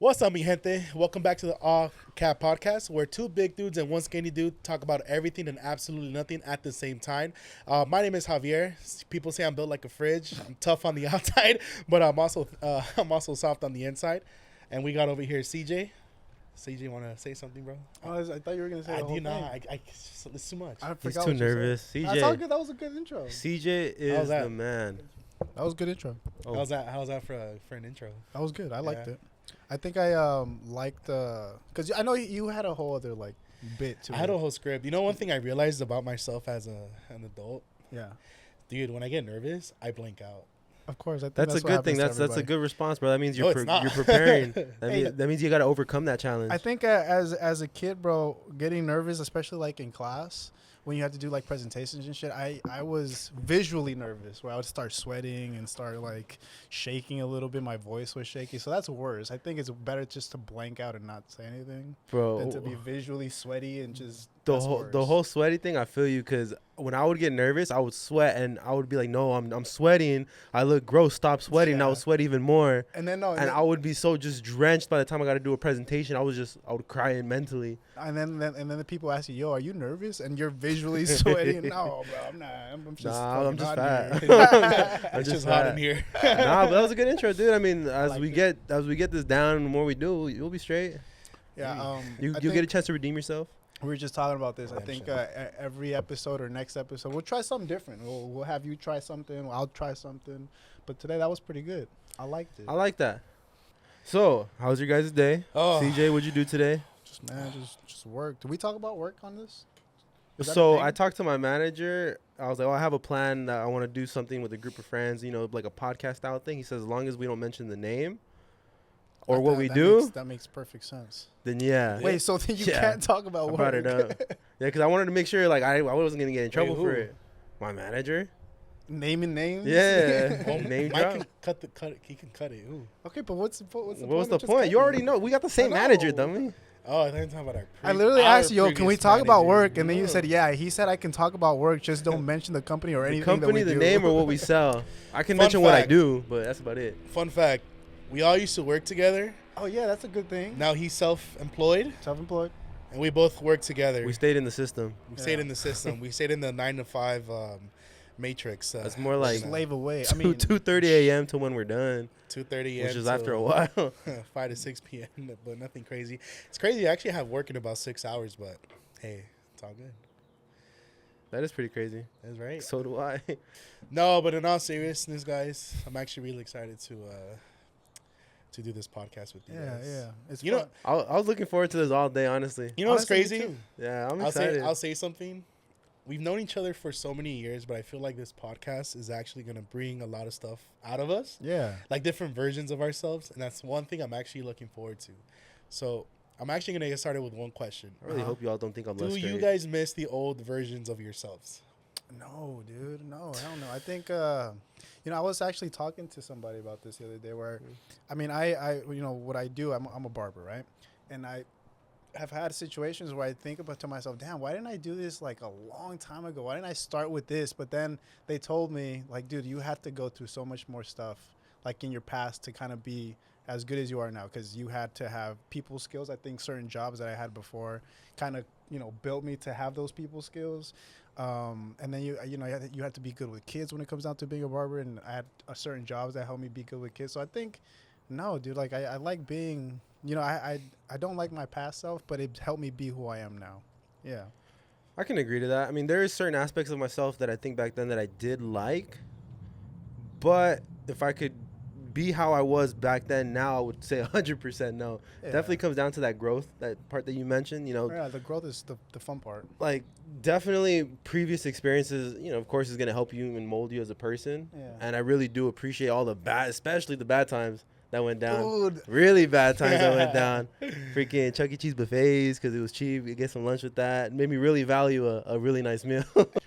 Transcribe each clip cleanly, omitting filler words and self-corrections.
What's up, mi gente? Welcome back to the Allcap.podcast, where two big dudes and one skinny dude talk about everything and absolutely nothing at the same time. My name is Javier. People say I'm built like a fridge. I'm tough on the outside, but I'm also soft on the inside. And we got over here CJ. CJ, want to say something, bro? I thought you were gonna say the whole thing. It's too much. He's too nervous. CJ. That's all good. That was a good intro. CJ is the man. That was a good intro. Oh. How's that for an intro? That was good. I liked it. I think I liked because I know you had a whole other like bit to it. I had a whole script. You know, one thing I realized about myself as an adult, Yeah. dude, when I get nervous, I blank out. Of course, I think That's a good thing. That's a good response, bro. That means you're not. you're preparing. Hey, that means you got to overcome that challenge. I think as a kid, bro, getting nervous, especially like in class when you have to do like presentations and shit, I was visually nervous where I would start sweating and start like shaking a little bit. My voice was shaky, so that's worse. I think it's better just to blank out and not say anything, bro, than to be visually sweaty and just the whole sweaty thing. I feel you, because when I would get nervous, I would sweat and I would be like, no, I'm sweating. I look gross. Stop sweating. Yeah. I would sweat even more. And then I would be so just drenched by the time I got to do a presentation. I would cry in mentally. And then the people ask you, "Yo, are you nervous?" And you're visually sweating. No, bro, I'm not. I'm just. I'm just fat. I'm just hot in here. Nah, but that was a good intro, dude. I mean, as we it. get this down, the more we do, you'll be straight. Yeah. You'll get a chance to redeem yourself. We were just talking about this. I think sure. every episode or next episode, we'll try something different. We'll have you try something. I'll try something. But today that was pretty good. I liked it. I like that. So, how's your guys' day? Oh. CJ, what'd you do today? Just work. Did we talk about work on this? Is that a So thing? I talked to my manager. I was like, I have a plan that I want to do something with a group of friends, like a podcast style thing. He says, as long as we don't mention the name or what we do, that makes perfect sense. then yeah. Wait, so then you Yeah. can't talk about I work? brought it up. Yeah, because I wanted to make sure I wasn't going to get in trouble who? for it. My manager? Naming names? Yeah. Well, Name Mike drop. can cut it. He can cut it. Ooh. Okay, but what's the point? What was the of just point? You cutting already it? know. We got the same I manager, know. dummy. Oh, I think I'm talking about I literally asked you, "Yo, can we talk about work?" And then you No. said, "Yeah." He said, "I can talk about work, just don't mention the company or The anything." company, that we the do. name, or what we sell. I can Fun mention what I fact. do, but that's about it. Fun fact: we all used to work together. Oh yeah, that's a good thing. Now he's self-employed, Self-employed. and we both work together. We stayed in the system. We stayed in the system. We stayed in the 9 to 5 matrix. That's more like Slave away. I 2 mean, 2:30 a.m. to when we're done, 2:30 a.m. which is to after a while. 5 to 6 p.m. But nothing crazy. It's crazy. I actually have work in about 6 hours, but hey, it's all good. That is pretty crazy. That's right. So do I. No, but in all seriousness, guys, I'm actually really excited to do this podcast with you yeah, guys. yeah. It's You know, fun. I was looking forward to this all day, honestly. You know what's Honestly, me crazy? too. Yeah, I'm I'll excited. say something. We've known each other for so many years, but I feel like this podcast is actually going to bring a lot of stuff out of us, Yeah. like different versions of ourselves, and that's one thing I'm actually looking forward to. So I'm actually going to get started with one question. I really hope y'all don't think I'm Do less you straight. guys miss the old versions of yourselves? No, dude. No, I don't know. I think, I was actually talking to somebody about this the other day where, I mean, I what I do, I'm a barber, right? And I have had situations where I think about to myself, damn, why didn't I do this like a long time ago? Why didn't I start with this? But then they told me, like, dude, you have to go through so much more stuff, like in your past, to kind of be as good as you are now, because you had to have people skills. I think certain jobs that I had before kind of, built me to have those people skills. And then you have to be good with kids when it comes down to being a barber. And I had certain jobs that helped me be good with kids. So I think, no, dude, like I like being, I don't like my past self, but it helped me be who I am now. Yeah. I can agree to that. I mean, there is certain aspects of myself that I think back then that I did like, but if I could be how I was back then, now I would say 100% no. Yeah. Definitely comes down to that growth, that part that you mentioned, Yeah, the growth is the fun part. like definitely previous experiences, of course, is going to help you and mold you as a person. Yeah. And I really do appreciate all the bad, especially the bad times that went down. Dude. Really bad times that went down. Freaking Chuck E. Cheese buffets because it was cheap. You get some lunch with that. It made me really value a really nice meal.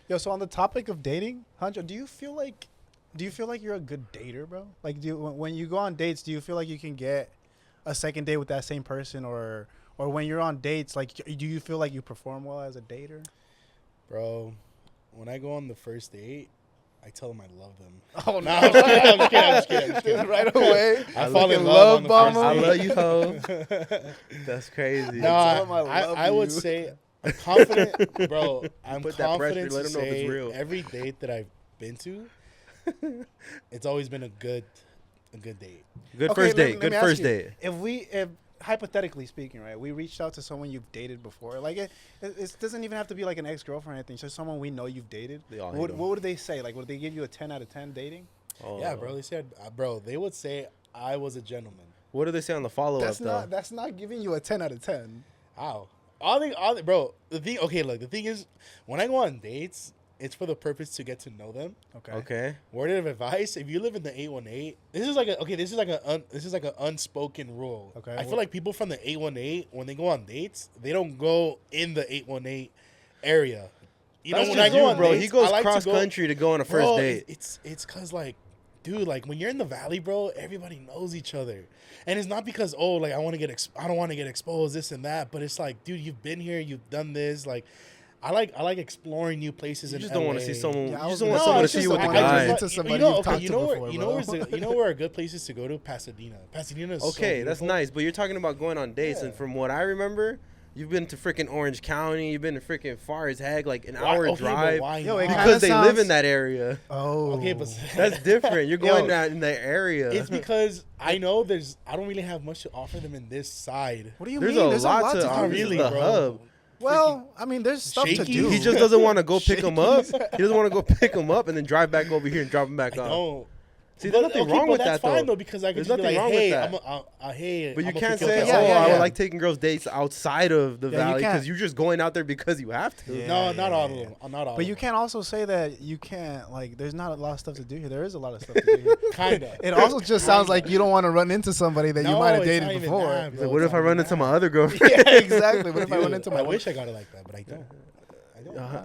Yo, so on the topic of dating, Huncho, do you feel like you're a good dater, bro? Like, when you go on dates, do you feel like you can get a second date with that same person, or when you're on dates, like, do you feel like you perform well as a dater? Bro, when I go on the first date, I tell them I love them. Oh no! I'm just kidding. Dude, right away. I fall in love love on bomb the I him. love you, ho. That's crazy. No, tell 'em I love I would you. say I'm confident, bro. I'm Put that pressure, confident let to 'em know if it's say real. every date that I've been to, it's always been a good date. Good Okay, first let date. me Good ask first you, date. If hypothetically speaking, right, we reached out to someone you've dated before, like it doesn't even have to be like an ex-girlfriend or anything, just someone we know you've dated. They all hate What 'em. would they say? Like, would they give you a 10 out of 10 dating? Oh. Yeah, bro. They said, bro. They would say I was a gentleman. What do they say on the follow up though? That's not giving you a 10 out of 10. How? Bro. The thing. Okay, look. The thing is, when I go on dates, it's for the purpose to get to know them. Okay. Word of advice: if you live in the 818, this is like an unspoken rule. Okay. I feel like people from the 818, when they go on dates, they don't go in the 818 area. You That's know, when just I go you, on bro. dates, He goes I like to cross go- country to go on a first Bro, date. It's cause like, dude, like when you're in the valley, bro, everybody knows each other, and it's not because I don't want to get exposed, this and that, but it's like, dude, you've been here, you've done this, like. I like exploring new places. You in just don't want LA. to see someone. Yeah, I you was just don't gonna want say, someone to it's see just you with the I guy. just like- to somebody you've talked to before, you know bro. you know where are good places to go to? Pasadena. Pasadena is so Okay, that's beautiful. nice. But you're talking about going on dates, and Yeah. from what I remember, you've been to freaking Orange County. You've been to freaking far as heck, like an Why- hour okay, but drive, why Yo, not? it kinda because they live in sounds- that area. Oh. Okay, but That's different. You're going Yo. out in that area. it's because I know I don't really have much to offer them in this side. What do you There's mean? a There's lot to do. offer. Not really, the bro. hub. Well, I mean, there's stuff to Shaky? do. He just doesn't want to go pick him up. He doesn't want to go pick him up and then drive back over here and drop him back I off. don't. See, there's nothing wrong with that's that fine, though. because I can There's just be nothing like, wrong with hey, that. hey. But you I'ma can't pick say, up yeah, "Oh, yeah, I yeah. would like taking girls dates outside of the Yeah, you valley," can't. because you're just going out there because you have to. Yeah. No, not all of them. Not all. But of you them. can't also say that you can't, like, there's not a lot of stuff to do here. There is a lot of stuff to do here. Kinda. It also just sounds like you don't want to run into somebody that you No, might have it's dated not even before. that, He's bro. like, what It's if I not run even into that. my other girlfriend? Yeah, exactly. What if I Dude, run into my I wish I got it like that, but I don't. Uh-huh.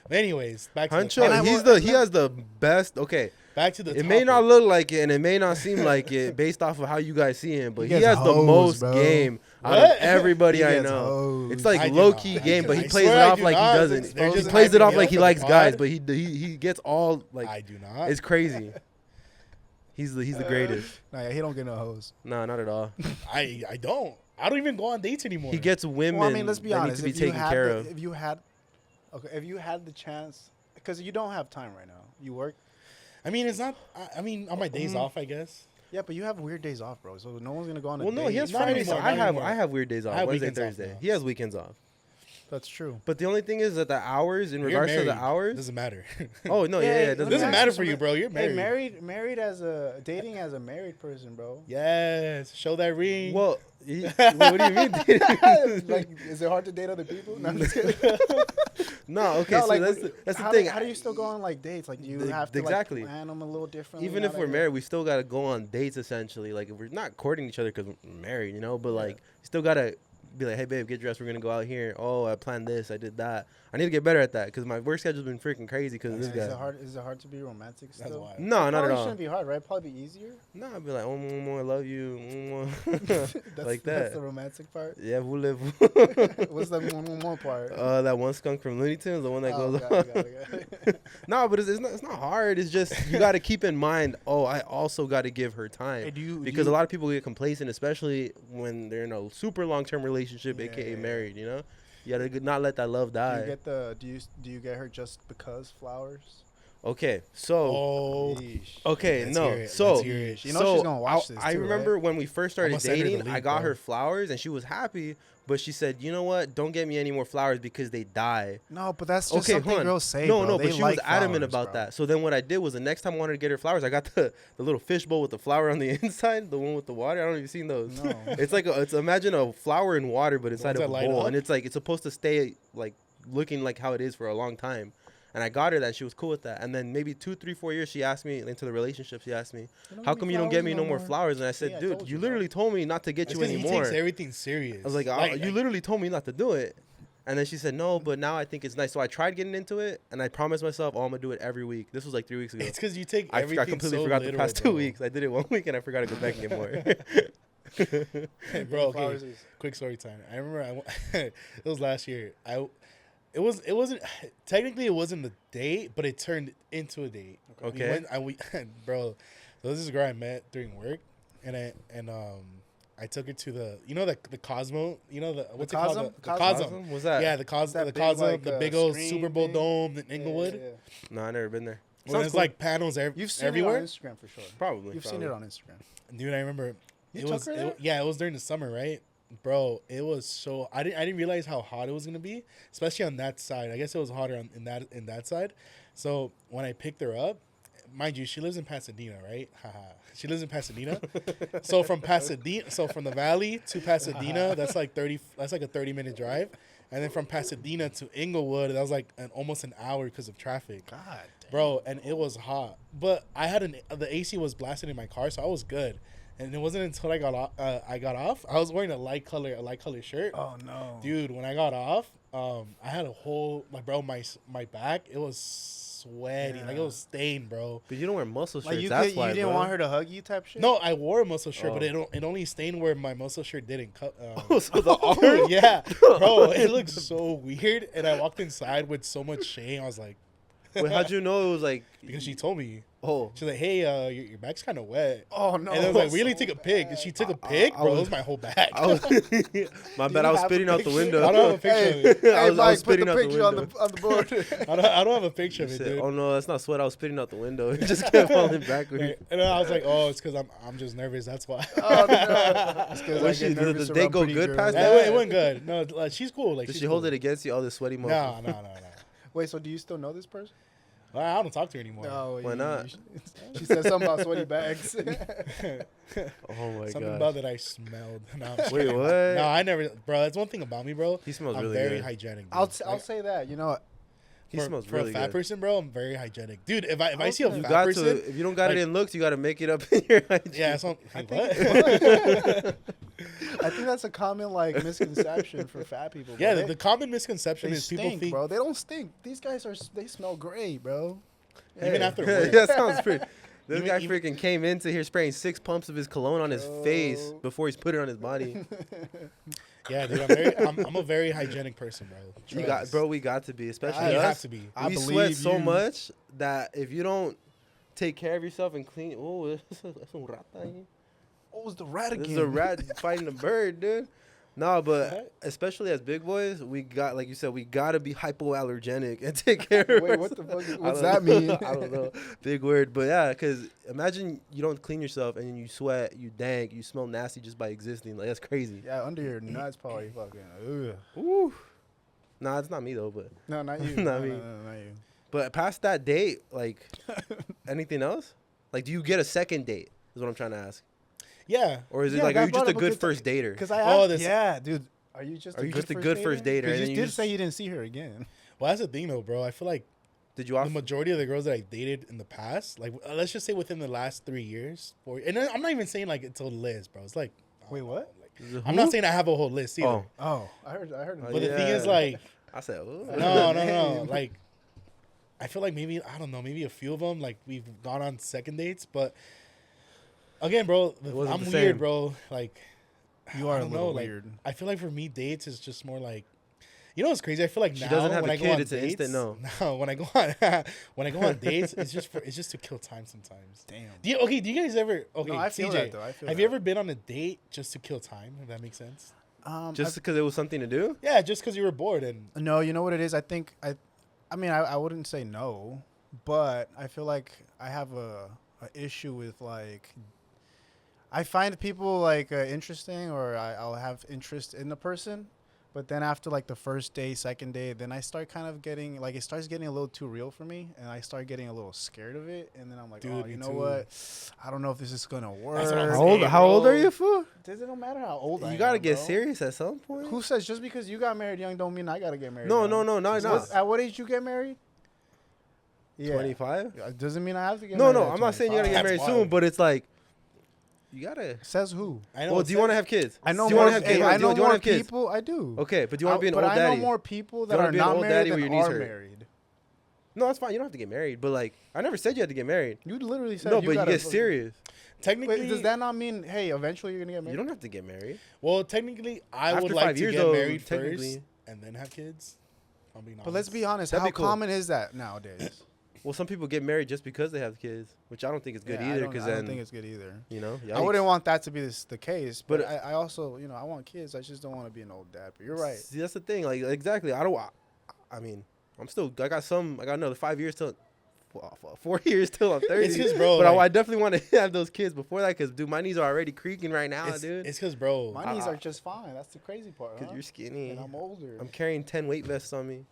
But anyways, back to Huncho, And I he has the best. Okay, back to the. it may topic. not look like it, and it may not seem like it based off of how you guys see him, but He he gets has the hosed, most bro. game out What? of everybody He I gets know. hosed. It's like I do low not. key I game, do but not. he I plays it swear I off do like he not. doesn't. They're He just plays it hyping off me like up he for the likes guys, pod. but he gets all like I do not. it's crazy. He's the greatest. Nah, yeah, he don't get no hose. No, not at all. I don't. I don't even go on dates anymore. He gets women Well, I mean, let's be that honest. need to be If you taken had care the- of. if you had the chance, because you don't have time right now. You work. I mean, it's not. I mean, on my days off, I guess. Yeah, but you have weird days off, bro. So no one's gonna go on a Well, date. no, he has Not Fridays. anymore, I not have anymore. I have weird days off. I have Wednesday, weekends off Thursday. now. He has weekends off. That's true. But the only thing is that the hours, in You're regards to the married. hours. Doesn't matter. Oh no, yeah, Yeah, it it doesn't doesn't matter. matter for you, bro. You're Hey, married. married dating as a married person, bro. Yes. Show that ring. Well, what do you mean? Like, is it hard to date other people? No, I'm just kidding. No, okay, No, so like, that's the how thing. How do you still go on like dates? Like, do you The- have to exactly. like plan them a little differently? Even now if that we're you're- married, we still gotta go on dates essentially. Like if we're not courting each other because we're married, you know. But like, you still gotta be like, hey babe, get dressed. We're gonna go out here. Oh, I planned this. I did that. I need to get better at that because my work schedule's been freaking crazy because of Is this it guy. hard? Is it hard to be romantic That's still? why. No, not at Probably all. shouldn't be hard, right? Probably be easier. No, I'd be like, oh, more, I love you. That's, Like That's that. the romantic part. Yeah, we'll live. What's the more part? That one skunk from Looney Tunes, the one that Oh, goes. got it. No, but it's not hard. It's just you got to keep in mind. Oh, I also got to give her time Hey, because a lot of people get complacent, especially when they're in a super long-term relationship, Yeah, aka yeah, married. You know, you gotta not let that love Do you die. get do you get her just because flowers? Okay, so Oh. Yeesh. okay, Let's no, hear it. so Let's hear it. You know so she's gonna watch this I too, remember when we first started I'ma send her the dating, I link, got bro. her flowers and she was happy, but she said, you know what? Don't get me any more flowers because they die. No, but that's just Okay, something hold on. girls say. No, bro. no, They but she like was adamant flowers, about bro. that. So then what I did was the next time I wanted to get her flowers, I got the little fishbowl with the flower on the inside, the one with the water. I don't know if you've seen those. No. It's like it's imagine a flower in water, but inside ones of a that light bowl, up? and it's like it's supposed to stay like looking like how it is for a long time. And I got her that. She was cool with that. And then maybe 2, 3, 4 years, she asked me into the relationship. She asked me, "How come you don't get me no more flowers?" And I said, See, I "Dude, told you you, literally told me not to get It's you 'cause he anymore." takes everything serious. I was like, "You literally told me not to do it." And then she said, "No, but now I think it's nice." So I tried getting into it, and I promised myself, "Oh, I'm gonna do it every week." This was like 3 weeks ago. It's because you take I everything completely so forgot literal, the past bro. 2 weeks. I did it 1 week, and I forgot to go back and get more. Hey, bro, okay. Flowers is- Quick story time. I remember it was last year. It wasn't technically it wasn't a date, but it turned into a date. Okay. Bro. So this is a girl I met during work, and I took her to the Cosmo, what's it called? The Cosmo. What's that? Yeah, the Cosmo, the big old Super Bowl thing. dome in Inglewood. Yeah. No, I never been there. Well, there's like panels You've seen everywhere. it on Instagram for sure. Probably. You've seen it on Instagram. Dude, I remember. You took her there? Yeah, it was during the summer, right? Bro, it was so I didn't realize how hot it was gonna be, especially on that side. I guess it was hotter in that side. So when I picked her up, mind you, she lives in Pasadena, right? Haha. She lives in Pasadena. So from the valley to Pasadena, that's like a 30-minute drive. And then from Pasadena to Inglewood, that was like almost an hour because of traffic. God damn. Bro, and it was hot. But I had the AC was blasting in my car, so I was good. And it wasn't until I got off. I was wearing a light color shirt. Oh no, dude! When I got off, I had a whole my back. It was sweaty, like it was stained, bro. But you don't wear muscle shirts. Like That's why, you didn't bro. want her to hug you, type shit. No, I wore a muscle shirt, but Oh. it only stained where my muscle shirt didn't cut. So the arm. Yeah, bro, it looked so weird. And I walked inside with so much shame. I was like, Wait, how'd you know it was like? because she told me. Oh. She's like, hey, your back's kind of wet. Oh no. And I was like, really? So Take a pic? And she took a pic, I bro. It was- was my whole back. I was, my bad. I was have spitting a out the picture? window. I don't have a picture of it. Hey, I was Mike, put spitting the out the picture on window. the board. I don't have a picture of He it, said, dude. oh no, that's not sweat. I was spitting out the window. It just kept falling backwards. And then I was like, oh, it's because I'm just nervous. That's why. Oh, no. It's 'cause I Was get she- nervous did the date around go pretty good girls. past Yeah, that? it went good. No, like, she's cool. Like, Did she's she hold cool. it against you? All this sweaty No, motherfucker. no. Wait, so do you still know this person? I don't talk to her anymore. No. Why not? She said something about sweaty bags. Oh my Something god. about that I smelled. No, I'm just Wait, kidding. what? No, I never. Bro, that's one thing about me, bro. He smells I'm really very good. hygienic. Dude. I'll Like, say that. You know, He smells for really a fat good. person, bro, I'm very hygienic, dude. If I see a You You fat got person, to. If you don't got it like- in looks, you got to make it up in your hygiene. yeah, so I what? I think that's a common like misconception for fat people. Bro. Yeah, they, the common misconception they is stink, people think bro. They don't stink. These guys they smell great, bro. even Hey. after work. that sounds pretty. This Even- guy even- freaking came into here spraying 6 pumps of his cologne on his face Bro. before he's put it on his body. Yeah, dude, I'm a very hygienic person, bro. You got, Trust. bro. We got to be, especially You have us. to be. I We sweat believe so you. much that if you don't take care of yourself and clean, oh, that's a rata. Here. What was the rat again? This is a rat fighting a bird, dude. No, but especially as big boys, we got, like you said, we gotta be hypoallergenic and take care of. Wait, what the ourselves. fuck? I What's don't that know. mean? I don't know. Big word, but yeah, because imagine you don't clean yourself and then you sweat, you dank, you smell nasty just by existing. Like that's crazy. Yeah, under your nuts, probably fucking. Ugh. Ooh. Nah, it's not me though, but No, not you. Not no, me. No, not you. but past that date, like anything else? Like, do you get a second date? Is what I'm trying to ask. Yeah. Or is it Yeah, like, that are you just brought a up a good good first dater? Because I Oh, asked, this- yeah, dude. Are you just Are a you good just a first good first dater? Because And you then did say you didn't see her again. Well, that's the thing, though, bro. I feel like Did you the offer? majority of the girls that I dated in the past, like let's just say within the last 3 years, and I'm not even saying like it's a list, bro. It's like, Wait, what? Like, I'm not saying I have a whole list either. Oh, Oh, I heard. But the thing is, yeah. like, I said, ooh. no. Like, I feel like maybe I don't know, maybe a few of them like we've gone on second dates, but again, bro, It wasn't I'm the weird, same. bro. Like, You are I a don't little know, like, weird. I feel like for me, dates is just more like, you know what's crazy? I feel like She now doesn't have when a I go kid, on it's an dates, instant no. No, when I go on when I go on dates, it's just to kill time sometimes. Damn. Do you guys ever? Okay, No, I feel CJ, that, though. I feel have that. you ever been on a date just to kill time? If that makes sense. Just because it was something to do? Yeah, just because you were bored and No, you know what it is? I think I mean I wouldn't say no, but I feel like I have a issue with like I find people like interesting or I'll have interest in the person, but then after like the first day, second day, then I start kind of getting like it starts getting a little too real for me, and I start getting a little scared of it, and then I'm like, Dude, oh, me you know too. what? I don't know if this is gonna work. That's what I'm How saying. old, how old are bro. you, fool? Does it don't matter how old I You got to am, get bro. serious at some point. Who says just because you got married young don't mean I gotta get married? No, young? no, no, no, no. At what age you get married? Yeah. 25? Yeah, doesn't mean I have to get No, married. no, at I'm not saying you got to get 25. married That's soon, wild. but it's like, you got to. Says who? I know. Well, it do you want to says- have kids? I know Do you more. want to have kids? I Do you know more want to have kids? people. I do. Okay, but do you want to be an but old I daddy? know more people you that wanna are be an not old married daddy than where your knees are hurt? married. No, that's fine. You don't have to get married, but like, I never said you had to get married. You literally said No, you but you gotta get fucking- serious. Technically, Wait, does that not mean hey, eventually you're gonna get married? You don't have to get married. well, technically, I After would 5 like to years, get though, married first technically. and then have kids. If I'm being honest. But let's be honest. That'd How be cool. common is that nowadays? Well, some people get married just because they have kids, which I don't think is good Yeah, either. Because I don't then, think it's good either. you know, I wouldn't yikes. want that to be the case. But But- I also, I want kids. I just don't want to be an old dad. But you're right. See, that's the thing. Like, exactly. I mean, I got another 5 years till, 4 years till I'm 30. It's because, bro. But like, I definitely want to have those kids before that because, dude, my knees are already creaking right now, dude. It's because, bro. My knees are just fine. That's the crazy part. Because Huh? you're skinny. And I'm older. I'm carrying 10 weight vests on me.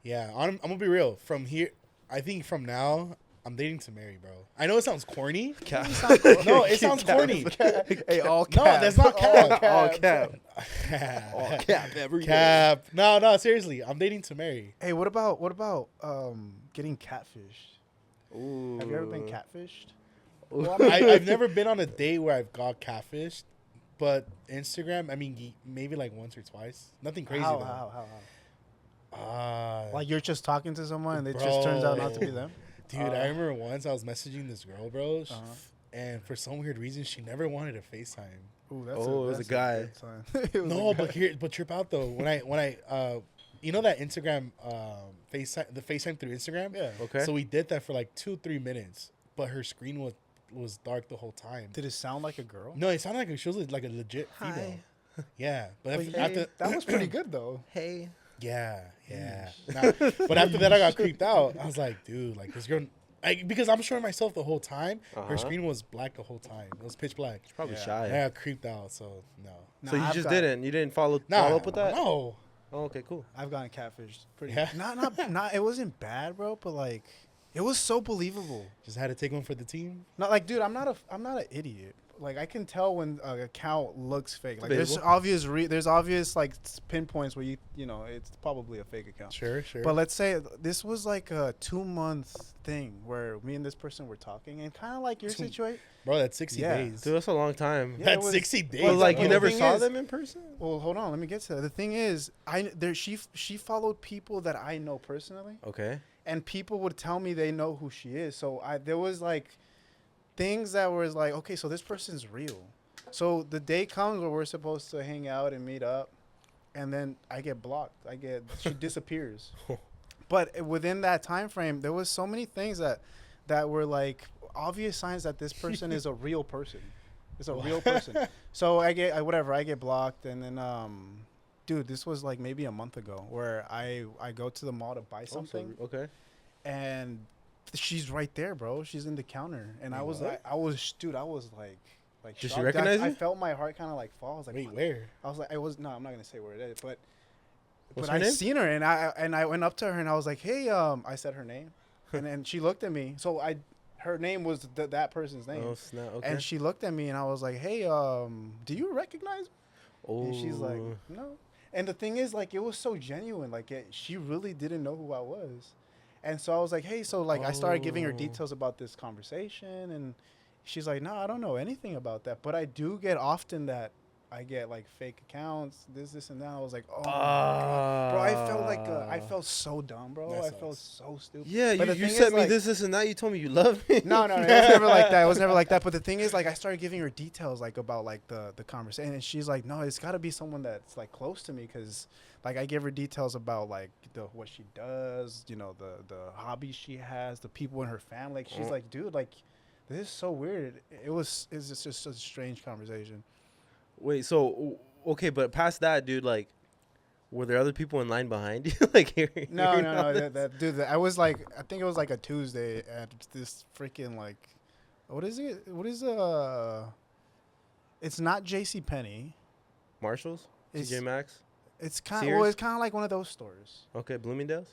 Yeah, I'm gonna be real. From here, I think from now, I'm dating to marry, bro. I know it sounds corny. Cap. No, it sounds corny. Hey, all No, cap. that's not cap. All cap. All cap every day. Cap. No, seriously. I'm dating to marry. Hey, what about getting catfished? Ooh. Have you ever been catfished? Ooh. I've never been on a date where I've got catfished, but Instagram, I mean, maybe like once or twice. Nothing crazy, though. How? Uh, Like you're just talking to someone and it just turns out not to be them? Dude, I remember once I was messaging this girl, bro, Uh-huh. and for some weird reason, she never wanted to FaceTime. Ooh, Oh, it was a guy. good sign. It was No, a but guy. trip out though. When I you know that Instagram FaceTime through Instagram? Yeah. Okay. So we did that for like 2-3 minutes, but her screen was dark the whole time. Did it sound like a girl? No, it sounded like she was like a legit female. Yeah, but But after that was pretty good though. Hey. yeah. Nah, but after that, I got creeped out. I was like, dude, like this girl. Because I'm showing myself the whole time. Uh-huh. Her screen was black the whole time. It was pitch black. Probably Yeah. shy. And I got creeped out. So no. So you I've just got- didn't. You didn't follow Nah, up with that? No. Oh, okay, cool. I've gotten catfished. Pretty. Yeah? Not. It wasn't bad, bro. But like, it was so believable. Just had to take one for the team. Not like, dude. I'm not an idiot. Like, I can tell when an account looks fake. Like, there's Debatable. there's obvious like pinpoints where it's probably a fake account. Sure. But let's say this was like a 2-month thing where me and this person were talking, and kind of like your situation. Bro, that's 60 Yeah. days. Dude, that's a long time. Yeah, it That's was- 60 days. But like, Well, you the never thing saw is- them in person? Well, hold on. Let me get to that. The thing is, she followed people that I know personally, Okay. and people would tell me they know who she is. So there was like things that was like, okay, so this person's real. So the day comes where we're supposed to hang out and meet up, and then I get blocked. She disappears. But within that time frame, there was so many things that were like obvious signs that this person is a real person. It's a real person. So I get blocked, and then dude, this was like maybe a month ago where I go to the mall to buy something, Okay. and she's right there, bro. She's in the counter, and Wait, I was what? like Did she shocked. recognize I you? felt my heart kind of like fall. I was like, Wait, what? where? I was like, no, I'm not gonna say where it is, but What's but her I name? seen her, and I went up to her and I was like, hey, I said her name, and then she looked at me. So her name was that person's name, Oh, snap. Okay. and she looked at me and I was like, hey, do you recognize me? oh. And she's like, no. And the thing is, like, it was so genuine. Like, she really didn't know who I was. And so I was like, hey, so, like, I started giving her Oh. details about this conversation. And she's like, no, I don't know anything about that. But I do get often that I get, like, fake accounts, this, and that. I was like, oh, my God. Bro, I felt so dumb, bro. That I felt sucks. so stupid. Yeah, But you the thing sent is, me like- this, and that. You told me you love me. No, it was never like that. It was never like that. But the thing is, like, I started giving her details, like, about, like, the conversation. And she's like, no, it's got to be someone that's, like, close to me. Because, like, I give her details about, like, what she does, the hobbies she has, the people in her family. Like, she's like, dude, like, this is so weird. It's just a strange conversation. Wait, so okay, but past that, dude, like, were there other people in line behind you, like hearing? No. hearing all this? Dude, I was like, I think it was like a Tuesday at this freaking like, what is it? It's not JCPenney. Marshalls, It's- TJ Maxx. It's kind Sears? it's kind of like one of those stores. Okay, Bloomingdale's.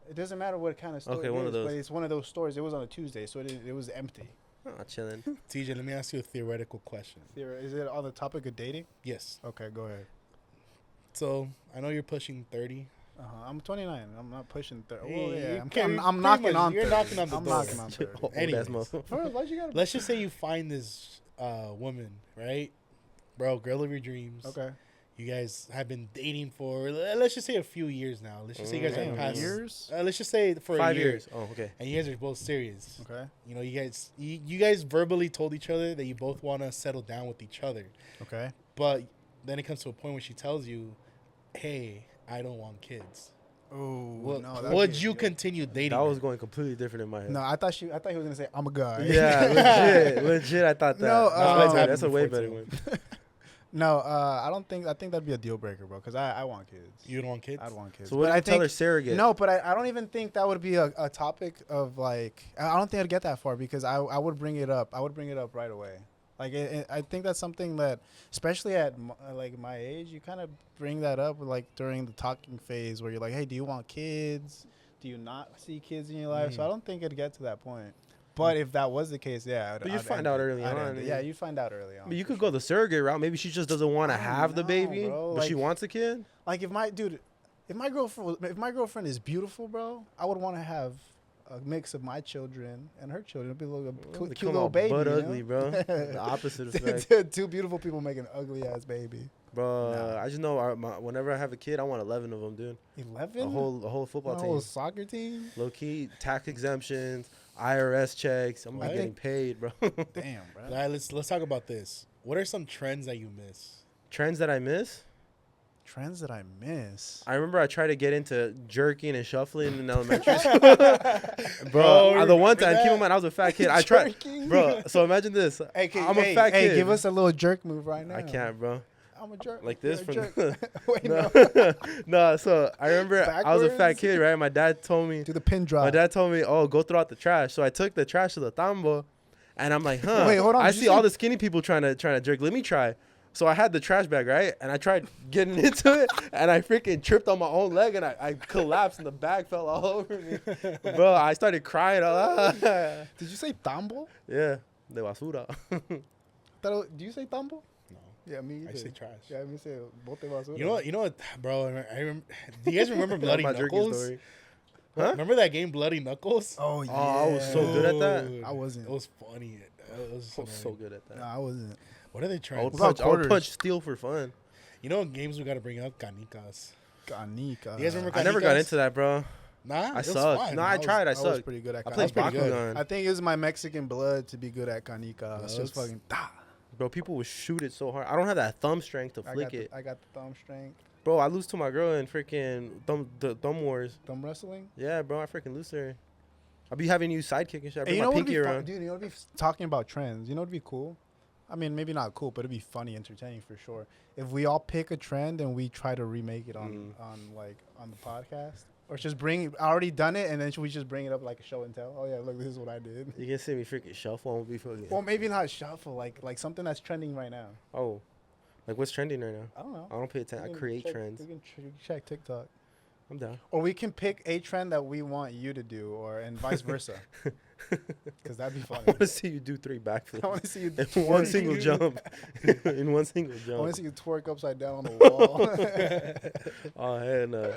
It doesn't matter what kind of store Okay, it one is, of those. but it's one of those stores. It was on a Tuesday, so it was empty. Oh, chilling. TJ, let me ask you a theoretical question. Is it on the topic of dating? Yes. Okay, go ahead. So I know you're pushing 30. I'm 29. I'm not pushing 30. Hey, Well, yeah, you're I'm pretty knocking much- on 30. you're knocking on the I'm door. knocking on 30. Old ass Anyways. motherfucker. First, why'd you gotta... Let's just say you find this woman, right? Bro, girl of your dreams. Okay. You guys have been dating for, let's just say a few years now. Let's just say you guys Damn, are past. years? Let's just say for 5 a year. years. Oh, okay. And you guys are both serious. Okay. You know, you guys verbally told each other that you both want to settle down with each other. Okay. But then it comes to a point where she tells you, hey, I don't want kids. Oh, no. Would you continue dating? That her? was going completely different in my head. No, I thought he was gonna say I'm a guy. Yeah, legit. I thought that. No, That's a way better one. No, I don't think. I think that'd be a deal breaker, bro. Because I want kids. You don't want kids? I'd want kids. So what do I you tell her think surrogate? no, but I don't even think that would be a topic of like. I don't think I'd get that far because I would bring it up. I would bring it up right away. Like I think that's something that, especially at like my age, you kind of bring that up like during the talking phase where you're like, hey, do you want kids? Do you not see kids in your life? So I don't think it'd get to that point. But if that was the case, yeah. But you'd find out early on. Yeah, you'd find out early on. But you could go the surrogate route. Maybe she just doesn't want to have the baby, bro. but she Like- wants a kid. Like if my girlfriend is beautiful, bro, I would want to have a mix of my children and her children. It'd be a little They cute come little out baby. butt you know? ugly, bro. The opposite effect. Two beautiful people make an ugly ass baby. Bro, Nah. I just know whenever I have a kid, I want 11 of them, dude. 11. A whole football A team. whole soccer team. Low key, tax exemptions, IRS checks. I'm What? getting paid, bro. Damn, bro. All right, let's talk about this. What are some trends that you miss? Trends that I miss? Trends that I miss. I remember I tried to get into jerking and shuffling in elementary school. Oh, Bro, the one remember time, keep that? in mind, I was a fat kid. I tried, Jerking? bro. So imagine this. Hey, I'm a fat kid. give us a little jerk move right now. I can't, bro. I'm a jerk. Like this You're a from jerk. Wait, no. no. No, so I remember I was a fat Backwards? kid, right? My dad told me, Do the pin drop. my dad told me, oh, go throw out the trash. So I took the trash to the tambo, and I'm like, huh. Wait, hold on, I did you see all say- the skinny people trying to jerk. Let me try. So I had the trash bag, right? And I tried getting into it, and I freaking tripped on my own leg, and I collapsed, and the bag fell all over me. Bro, I started crying. Did you say tambo? Yeah, de basura. Do you say tambo? No, Yeah, me either. I say trash. Yeah, me say bote basura. You know what, bro? Do you guys remember Bloody My jerking Knuckles? story. Huh? Remember that game, Bloody Knuckles? Oh yeah. I was so good at that. Dude, I wasn't. It was funny. It was I was so good at that. No, I wasn't. What are they I trying? would What about punch quarters? steel for fun. You know what games we got to bring up? Canicas. Canica. You guys remember I never got Canicas? into that, bro. Nah, I it was sucked. fun. No, I tried. I I was sucked. pretty good at I canica. played That's pretty good. Bakugan. I think it was my Mexican blood to be good at canica. It's just Blood. fucking. Da. Bro, people would shoot it so hard. I don't have that thumb strength to flick it. I got the thumb strength. Bro, I lose to my girl in freaking thumb wars. Thumb wrestling. Yeah, bro, I freaking lose to her. I'll be having you sidekick and shit. I Hey, bring you my know what'd pinky be fun, around. dude? You know what'd be talking about trends. You know what'd be cool? I mean, maybe not cool, but it'd be funny, entertaining for sure. If we all pick a trend and we try to remake it on the podcast, or just bring already done it and then we just bring it up like a show and tell. Oh yeah, look, this is what I did. You can see me freaking shuffle. I won't be fucking. Well, maybe not shuffle, like something that's trending right now. Oh, like what's trending right now? I don't know. I don't pay attention. I We can create check- trends. We can check TikTok. I'm down. Or we can pick a trend that we want you to do, and vice versa. Because that'd be I funny. want to see you do 3 backflips. I want to see you in one twerk. single jump. In one single I want jump. to see you twerk upside down on the wall. Oh, hell no.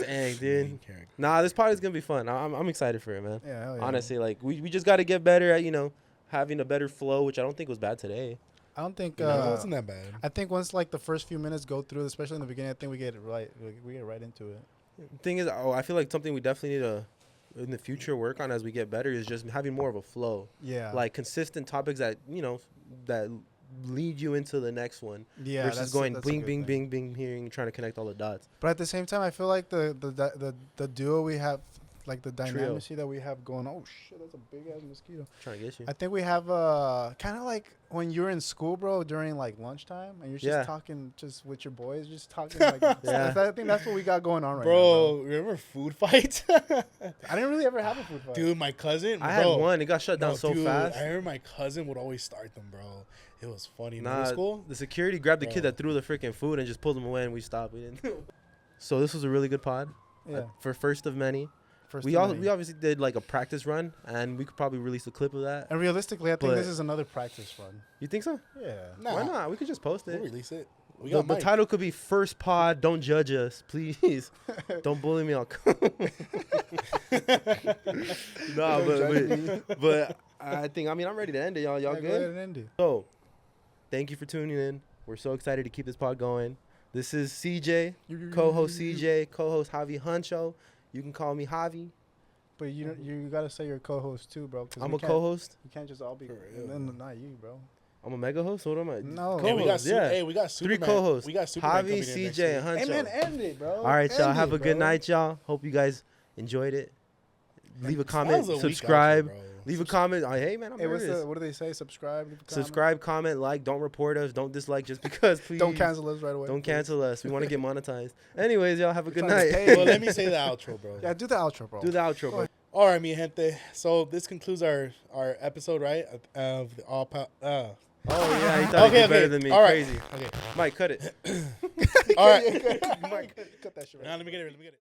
Dang, dude. Main character. Nah, this party's gonna be fun. I'm excited for it, man. Yeah, hell yeah. Honestly, like we just got to get better at having a better flow, which I don't think was bad today. I don't think. No, it wasn't that bad. I think once like the first few minutes go through, especially in the beginning, I think we get it right. We get right into it. The thing is, I feel like something we definitely need to in the future work on as we get better is just having more of a flow, Yeah. like consistent topics that that lead you into the next one. Yeah. versus going that's a bing good bing thing. bing bing here and trying to connect all the dots. But at the same time, I feel like the duo we have, like the Trio. dynamicy that we have going. Oh shit, that's a big ass mosquito. Trying to get you. I think we have kind of like when you're in school, bro, during like lunchtime, and you're just Yeah. talking just with your boys, just talking like. Yeah. I think that's what we got going on right Bro, remember food fights? now. Bro. I didn't really ever have a food fight. Dude, my cousin. I had bro, one. It got shut down no, so dude, fast. I remember my cousin would always start them, bro. It was funny. In Nah, middle school. the security grabbed the kid Bro. that threw the freaking food and just pulled him away, and we stopped. We didn't. So this was a really good pod. Yeah. For first of many. First We of many. obviously did like a practice run, and we could probably release a clip of that. And realistically, I think But- this is another practice run. You think so? Yeah. Nah, Why not? We could just post We'll it. release it. We The got Mike. title could be First Pod. Don't judge us, please. Don't bully me. I'll come. Nah, Don't judge but I'm ready to end it, y'all. Y'all Yeah, go ahead good? and end it. So, thank you for tuning in. We're so excited to keep this pod going. This is CJ, co-host CJ, co-host Javie Huncho. You can call me Javi. But you gotta say your co-host too, bro. 'cause I'm we a can't- co-host. You can't just all be. For real. No, not you, bro. I'm a mega host. What am I? No. Hey, we got Yeah. we got 3 Superman. co-hosts. We got Superman Javi, coming in next CJ, and week. Huncho. Hey, man, end it, bro. All right, y'all. End Have it, a good bro. night, y'all. Hope you guys enjoyed it. Leave a That comment, was a weak subscribe. outro, bro. Leave a comment. Hey, man, I'm Hey, nervous. what do they say? Subscribe. Leave a comment. Subscribe, comment, like. Don't report us. Don't dislike just because. Please. Don't cancel us right away. Don't please. cancel us. We want to get monetized. Anyways, y'all have a good Trying to night. pay. Well, let me say the outro, bro. Yeah, do the outro, bro. Do the outro, Go bro. ahead. All right, mi gente. So this concludes our episode, right? Of the all. Oh yeah, he thought he did better than me. All right. Crazy. Okay. Mike, cut it. All right. Mike, cut that shit. Now let me get it.